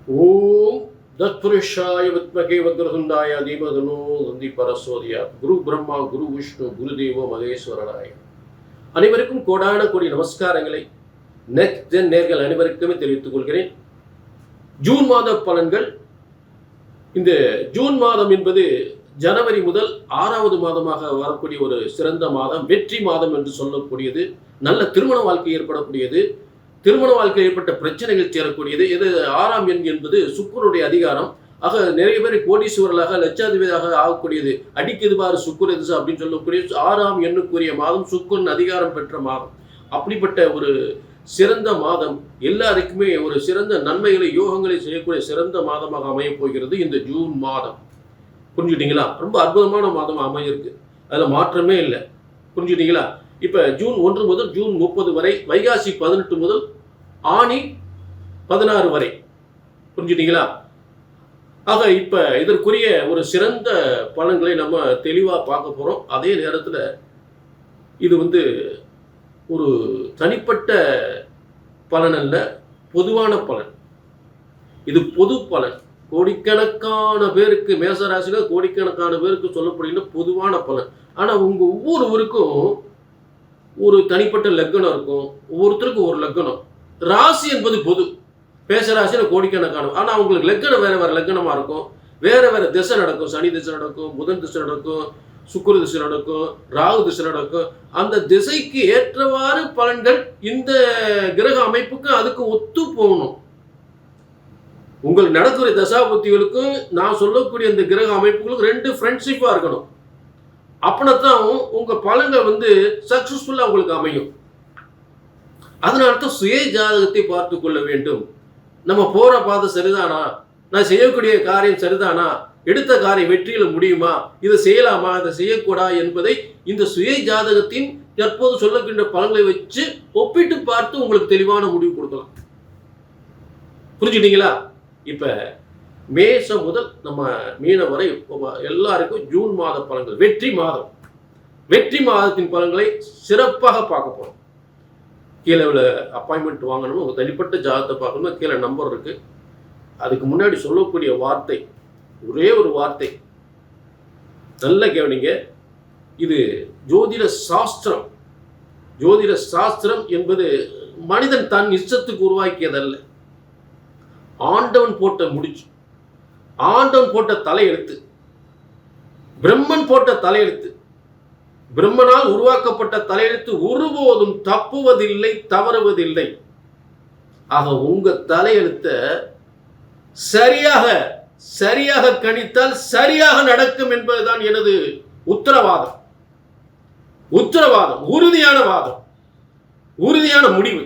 ஓம் தத்புருஷாய வித்மகே வக்ரதுண்டாய தீமதனோ தந்தி பரசோதியா. குரு பிரம்மா, குரு விஷ்ணு, குரு தேவோ மகேஸ்வரனாய. அனைவருக்கும் கோடான கோடி நமஸ்காரங்களை நெக்ஸ்ட் ஜென் நேர்கள் அனைவருக்குமே தெரிவித்துக் கொள்கிறேன். ஜூன் மாத பலன்கள். இந்த ஜூன் மாதம் என்பது ஜனவரி முதல் 6வது மாதமாக வரக்கூடிய ஒரு சிறந்த மாதம், வெற்றி மாதம் என்று சொல்லக்கூடியது. நல்ல திருமண வாழ்க்கை ஏற்படக்கூடியது, திருமண வாழ்க்கை ஏற்பட்ட பிரச்சனைகள் சேரக்கூடியது. இது 6ஆம் எண் என்பது சுக்கிரனுடைய அதிகாரம். ஆக நிறைய பேர் கோடீஸ்வரர்களாக லட்சாதிபதியாக ஆகக்கூடியது. அடிக்குது பாரு சுக்கிர திசை அப்படின்னு சொல்லக்கூடிய 6ஆம் எண்ணுக்குரிய மாதம், சுக்கிரன் அதிகாரம் பெற்ற மாதம். அப்படிப்பட்ட ஒரு சிறந்த மாதம், எல்லாருக்குமே ஒரு சிறந்த நன்மைகளை யோகங்களை செய்யக்கூடிய சிறந்த மாதமாக அமையப் போகிறது இந்த ஜூன் மாதம். புரிஞ்சுட்டீங்களா? ரொம்ப அற்புதமான மாதம் அமையிருக்கு, அதில் மாற்றமே இல்லை. புரிஞ்சுட்டீங்களா? இப்போ ஜூன் 1 முதல் ஜூன் 30 வரை, வைகாசி 18 முதல் ஆனி 16 வரை. புரிஞ்சுட்டீங்களா? ஆக இப்போ இதற்குரிய ஒரு சிறந்த பலன்களை நம்ம தெளிவாக பார்க்க போகிறோம். அதே நேரத்தில் இது ஒரு தனிப்பட்ட பலன் அல்ல, பொதுவான பலன். இது பொது பலன். கோடிக்கணக்கான பேருக்கு, மேசராசியில் கோடிக்கணக்கான பேருக்கு சொல்லப்படுகின்ற பொதுவான பலன். ஆனால் உங்கள் ஒவ்வொருவருக்கும் ஒரு தனிப்பட்ட லக்னம் இருக்கும், ஒவ்வொருத்தருக்கும் ஒரு லக்னம். ராசி என்பது பொது, மேசராசியில் கோடிக்கணக்கான. ஆனால் அவங்களுக்கு லக்னம் வேறு வேறு லக்னமாக இருக்கும், வேறு வேறு திசை நடக்கும். சனி திசை நடக்கும், புதன் திசை நடக்கும், சுக்கிர திசை நடக்கும், ராகு திசை நடக்கும். அந்த திசைக்கு ஏற்றவாறு பலன்கள் இந்த கிரக அமைப்புக்கு அதுக்கு ஒத்து போகணும். உங்களுக்கு நடக்கிற தசாபுத்திகளுக்கும் நான் சொல்லக்கூடிய இந்த கிரக அமைப்புகளுக்கும் 2 ஃப்ரெண்ட்ஷிப்பாக இருக்கணும். அப்படின்னா உங்க பலன்கள் சக்சஸ்ஃபுல்லாக உங்களுக்கு அமையும். அதனால தான் சுய ஜாதகத்தை பார்த்து கொள்ள வேண்டும். நம்ம போற பாதை சரிதானா, நான் செய்யக்கூடிய காரியம் சரிதானா, எடுத்த காரியம் வெற்றியில் முடியுமா, இதை செய்யலாமா, இதை செய்யக்கூடா என்பதை இந்த சுய ஜாதகத்தின் தற்போது சொல்லக்கின்ற பலன்களை வச்சு ஒப்பிட்டு பார்த்து உங்களுக்கு தெளிவான முடிவு கொடுக்கலாம். புரிஞ்சுட்டீங்களா? இப்ப மேசம் முதல் நம்ம மீன வரை எல்லாருக்கும் ஜூன் மாத பலன்கள், வெற்றி மாதம், வெற்றி மாதத்தின் பலன்களை சிறப்பாக பார்க்க போறோம். கீழே அப்பாயின்மெண்ட் வாங்கணும், உங்க தனிப்பட்ட ஜாதகத்தை பார்க்கணும், கீழே நம்பர் இருக்கு. அதுக்கு முன்னாடி சொல்லக்கூடிய வார்த்தை ஒரே ஒரு வார்த்தை, நல்ல கவனிங்க. இது ஜோதிட சாஸ்திரம். ஜோதிட சாஸ்திரம் என்பது மனிதன் தன் இஷ்டத்துக்கு உருவாக்கியதல்ல. ஆண்டவன் போட்ட முடிச்சு, ஆண்டவன் போட்ட தலையெழுத்து, பிரம்மன் போட்ட தலையெழுத்து, பிரம்மனால் உருவாக்கப்பட்ட தலையெழுத்து ஒருபோதும் தப்புவதில்லை, தவறுவதில்லை. ஆக உங்க தலையெழுத்த சரியாக கணித்தால் சரியாக நடக்கும் என்பதுதான் எனது உத்தரவாதம். உத்தரவாதம், உறுதியான வாதம், உறுதியான முடிவு.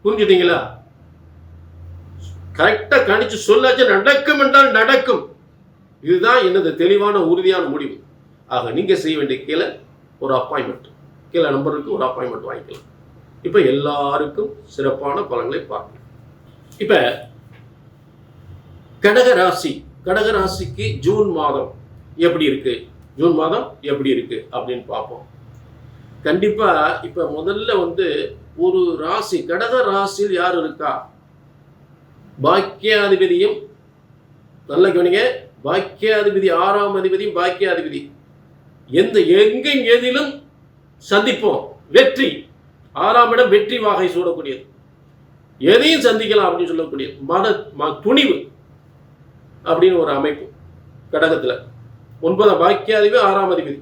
புரிஞ்சுட்டீங்களா? கரெக்டா கணிச்சு சொல்லாச்சு நடக்கும் என்றால் நடக்கும். இதுதான் எனது தெளிவான உறுதியான முடிவு. ஆக நீங்க செய்ய வேண்டிய கீழே ஒரு அப்பாயின்மெண்ட், கீழே நம்பருக்கு ஒரு அப்பாயின்மெண்ட் வாங்கிக்கலாம். இப்ப எல்லாருக்கும் சிறப்பான பலன்களை பார்க்கலாம். இப்ப கடகராசிக்கு ஜூன் மாதம் எப்படி இருக்கு, ஜூன் மாதம் எப்படி இருக்கு அப்படின்னு பார்ப்போம். கண்டிப்பா இப்ப முதல்ல ஒரு ராசி, கடக ராசியில் யார் இருக்கா, பாக்கியாதிபதியும், நல்ல கவனிங்க, பாக்கியாதிபதி 6ஆம் அதிபதியும் பாக்கியாதிபதி எங்கும் எதிலும் சந்திப்போம். வெற்றி, 6ஆம் இடம் வெற்றி வாகை சூடக்கூடியது, எதையும் சந்திக்கலாம் அப்படின்னு சொல்லக்கூடியது. துணிவு அப்படின்னு ஒரு அமைப்பு கடகத்துல. 9ஆம் பாக்கியாதிபதி 6ஆம் அதிபதி.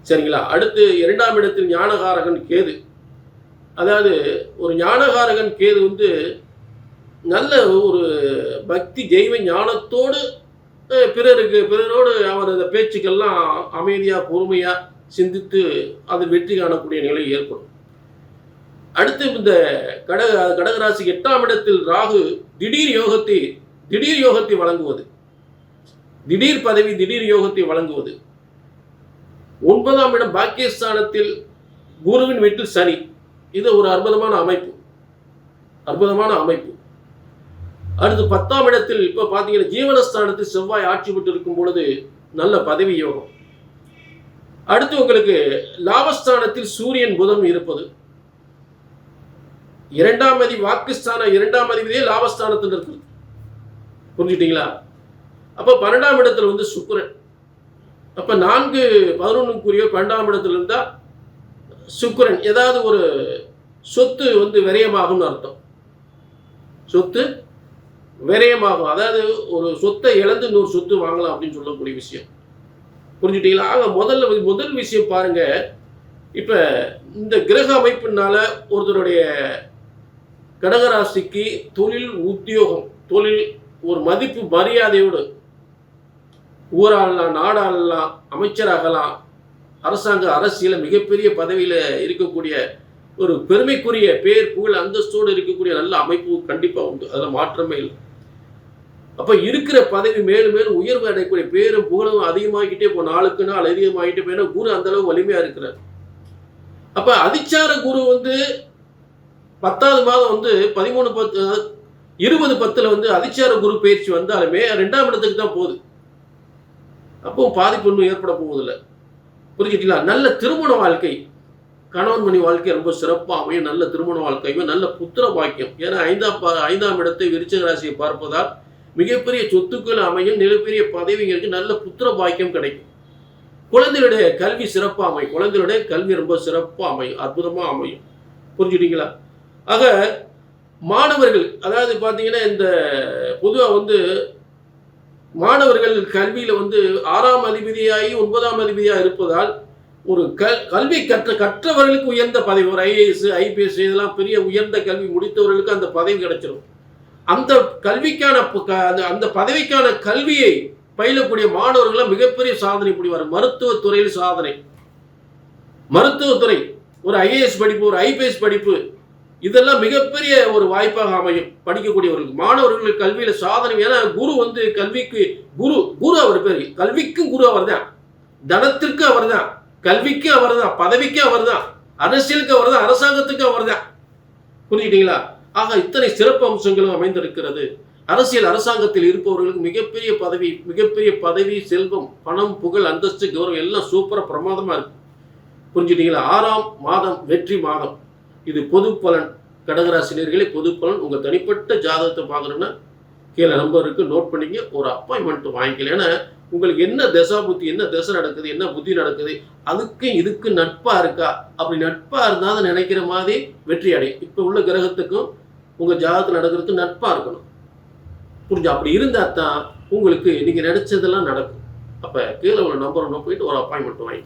சரிங்களா? அடுத்து 2ஆம் இடத்தில் ஞானகாரகன் கேது. அதாவது ஒரு ஞானகாரகன் கேது நல்ல ஒரு பக்தி தெய்வ ஞானத்தோடு பிறரோடு அவர் அந்த பேச்சுக்கெல்லாம் அமைதியா பொறுமையா சிந்தித்து அது வெற்றி காணக்கூடிய நிலை ஏற்படும். அடுத்து இந்த கடகராசிக்கு 8ஆம் இடத்தில் ராகு திடீர் யோகத்தை வழங்குவது, திடீர் பதவி, திடீர் யோகத்தை வழங்குவது. 9ஆம் இடம் பாக்கியஸ்தானத்தில் குருவின் வீட்டில் சனி. இது ஒரு அற்புதமான அமைப்பு, அற்புதமான அமைப்பு. அடுத்து 10ஆம் இடத்தில் இப்ப பாத்தீங்கன்னா ஜீவனஸ்தானத்தில் செவ்வாய் ஆட்சி பெற்று இருக்கும் பொழுது நல்ல பதவி யோகம். அடுத்து உங்களுக்கு லாபஸ்தானத்தில் சூரியன் புதன் இருப்பது. இரண்டாம் அதிபதி வாக்குஸ்தானம், இரண்டாம் அதிபதியே லாபஸ்தானத்தில் இருக்குது. புரிஞ்சுட்டீங்களா? அப்போ 12ஆம் இடத்துல வந்து சுக்கிரன். அப்போ 4-11 12ஆம் இடத்துல இருந்தா சுக்கிரன் ஏதாவது ஒரு சொத்து வந்து விரயமாகும்னு அர்த்தம். சொத்து விரயமாகும், அதாவது ஒரு சொத்தை இழந்து இன்னொரு சொத்து வாங்கலாம் அப்படின்னு சொல்லக்கூடிய விஷயம். புரிஞ்சுட்டீங்களா? ஆக முதல் விஷயம் பாருங்க. இப்ப இந்த கிரக அமைப்பினால ஒருத்தருடைய கடகராசிக்கு தொழில், உத்தியோகம், தொழில் ஒரு மதிப்பு மரியாதையோடு ஊராகலாம், நாடாகலாம், அமைச்சராகலாம், அரசாங்க அரசியல மிகப்பெரிய பதவியில் இருக்கக்கூடிய ஒரு பெருமைக்குரிய பேர் புகழ் அந்தஸ்தோடு இருக்கக்கூடிய நல்ல அமைப்பு கண்டிப்பாக உண்டு. அதில் மாற்றமே இல்லை. அப்போ இருக்கிற பதவி மேலும் மேலும் உயர்வு அடையக்கூடிய பேரும் புகழும் அதிகமாகிட்டே போ, நாளுக்கு நாள் அதிகமாகிட்டே போயினா குரு அந்த அளவு வலிமையாக இருக்கிறார். அப்போ அதிச்சார குரு வந்து 10வது மாதம் வந்து 13-10 20-10 வந்து அதிச்சார குரு பயிற்சி வந்தாலுமே 2ஆம் இடத்துக்கு தான் போகுது. அப்போ பாதிப்பு ஒன்றும் ஏற்பட போவதில்லை. புரிஞ்சுட்டீங்களா? நல்ல திருமண வாழ்க்கை, கணவன் மணி வாழ்க்கை ரொம்ப சிறப்பாக அமையும். நல்ல திருமண வாழ்க்கையுமே நல்ல புத்திர பாக்கியம். ஏன்னா 5ஆம் இடத்தை விருச்சிக ராசியை பார்ப்பதால் மிகப்பெரிய சொத்துக்கள் அமையும், மிகப்பெரிய பதவிகளுக்கு நல்ல புத்திர பாக்கியம் கிடைக்கும். குழந்தைகளுடைய கல்வி சிறப்பாக அமையும். குழந்தைகளுடைய கல்வி ரொம்ப சிறப்பாக அமையும், அற்புதமாக அமையும். புரிஞ்சுட்டீங்களா? ஆக மாணவர்கள், அதாவது பார்த்தீங்கன்னா இந்த பொதுவாக வந்து மாணவர்கள் கல்வியில் வந்து 6ஆம் அதிபதியாகி 9ஆம் அதிபதியாக இருப்பதால் ஒரு கல்வி கற்றவர்களுக்கு உயர்ந்த பதவி, ஒரு ஐஏஎஸ், ஐபிஎஸ் இதெல்லாம் பெரிய உயர்ந்த கல்வி முடித்தவர்களுக்கு அந்த பதவி கிடைச்சிடும். அந்த கல்விக்கான அந்த பதவிக்கான கல்வியை பயிலக்கூடிய மாணவர்கள் மிகப்பெரிய சாதனை புரிவார். மருத்துவத்துறையில் சாதனை, மருத்துவத்துறை, ஒரு ஐஏஎஸ் படிப்பு, ஒரு ஐபிஎஸ் படிப்பு, இதெல்லாம் மிகப்பெரிய ஒரு வாய்ப்பாக அமையும் படிக்கக்கூடியவர்களுக்கு. மாணவர்களுக்கு கல்வியில் சாதனை. ஏன்னா குரு வந்து கல்விக்கு குரு அவர் பேர், கல்விக்கும் குரு அவர் தான், தனத்திற்கு அவர் தான், கல்விக்கு அவர் தான், பதவிக்கு அவர் தான், அரசியலுக்கு அவர் தான், அரசாங்கத்துக்கு அவர் தான். புரிஞ்சுட்டீங்களா? ஆக இத்தனை சிறப்பு அம்சங்களும் அமைந்திருக்கிறது. அரசியல் அரசாங்கத்தில் இருப்பவர்களுக்கு மிகப்பெரிய பதவி, செல்வம், பணம், புகழ், அந்தஸ்து, கௌரவம் எல்லாம் சூப்பராக பிரமாதமாக இருக்கு. புரிஞ்சுட்டீங்களா? 6ஆம் மாதம் வெற்றி மாதம். இது பொது பலன். கடகராசினியர்களே, பொது பலன். உங்கள் தனிப்பட்ட ஜாதகத்தை பார்க்கணுன்னா கீழே நம்பர் இருக்கு, நோட் பண்ணிங்க, ஒரு அப்பாயின்மெண்ட் வாங்கிக்கல. ஏன்னா உங்களுக்கு என்ன தசா புத்தி, என்ன தசை நடக்குது, என்ன புத்தி நடக்குது, அதுக்கும் இதுக்கு நட்பா இருக்கா? அப்படி நட்பா இருந்தால் நினைக்கிற மாதிரி வெற்றி அடையும். இப்போ உள்ள கிரகத்துக்கும் உங்கள் ஜாதகத்தில் நடக்கிறதுக்கு நட்பா இருக்கணும். புரிஞ்சு? அப்படி இருந்தால் தான் உங்களுக்கு நீங்கள் நினைச்சதெல்லாம் நடக்கும். அப்போ கீழே உள்ள நம்பரை போயிட்டு ஒரு அப்பாயின்மெண்ட் வாங்கிக்கணும்.